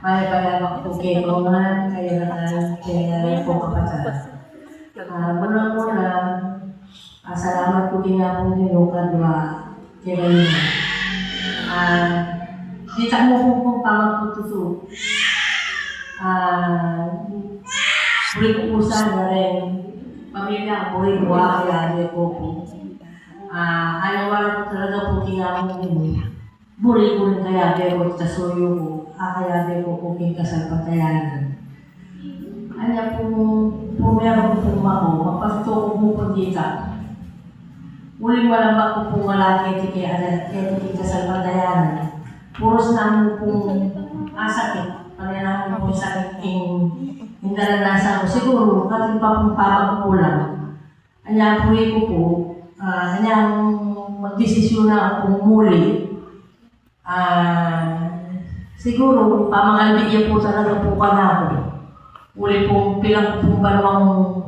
May palamak po kayo man, kayo na po kapatid. Muna-muna, salamat po din nga pong nilukan na kayo na. Di mo kung pamagputuso. Buri ko usan na rin. Pamilya, buri ko kaya po po. Wala po talaga po kinamong mo. Buri ko rin kaya pero sa suyo ko. Kaya ko po kinkasalpatayanan. Anya po meron po ako, magpasto ko po dito. Uling malambak ko po wala kaya kinkasalpatayanan. Puros na mo pong asakit. Kaya na po sakit yung naranasan ko. Siguro, kasi pa pong papagpulang. Anya po ko anyang magdesisyon na akong muli. Siguro, pamangalbigyan po talaga po ka na ako. Uli pong pilang pong balawang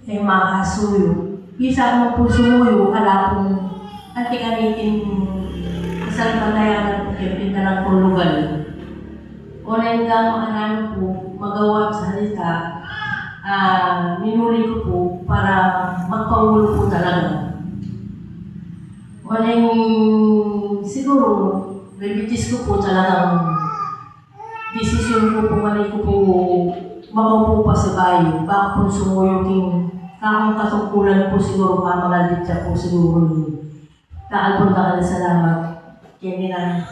makasuyo. Isa mo po sumuyo, ala pong antik-anitin kasalpatayanan po kaya pinta ng kulugal. O na yung gama po, magawa sa halita, minuli ko po para magpaulo po talaga. O na yung siguro, rebitis ko po talagang desisyon ko pumalik ko po makaupo pa sa bayo. Baka po sumuyo king kakong katungkulan po siguro pamagalit siya po siguro yun. Kaalpunta ka na salamat. Kaya nila.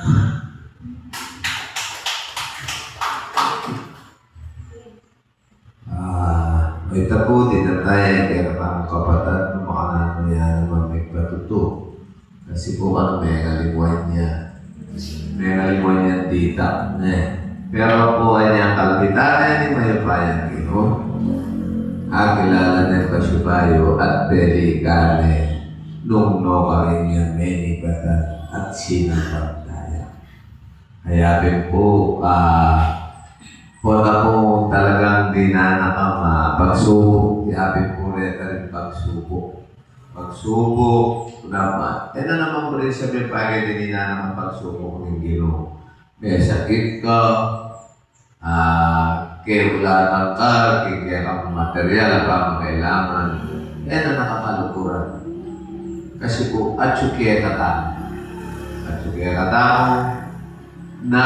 Ito po, dinatay kaya pang kapatid ng mga nanon yan naman may patuto. Kasi po may kalimuan niya. May kalimuan niya dita. Pero po ay niyang kalbitan ni Mayapayan Gino. Kilala ng Pasibayo at Pelikane nung nokarin niya meni batan at sinapagdaya. Kaya po, na po talagang di na pagsubok. Kaya po rin pagsubok. Pagsubok naman. Na naman po rin sabihin pagay din na naman pagsubok ng Gino. May sakit ka, kailangan ka, kaya kang material, pa kailangan. Na nakakalukuran. Kasi po, atsukiya katao. Atsukiya katao na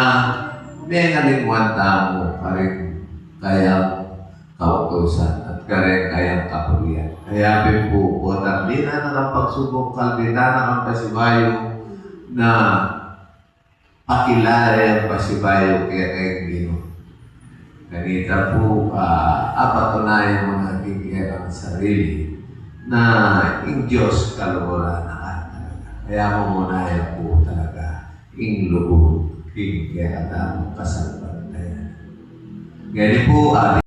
may nalimuan tamo pa rin kayang kautusan at kayang kapulian. Kaya po, di na nakapagsubok kalbitan ang Pasibayo na pakilala ang Pasibayo kaya Gino. Ganita po, apatunayan mo na bigyan ang sarili na yung Diyos kaluguran na talaga. Kaya mo muna po talaga yung lubog, yung kaya katamo kasalpan na yan. Ganyan po,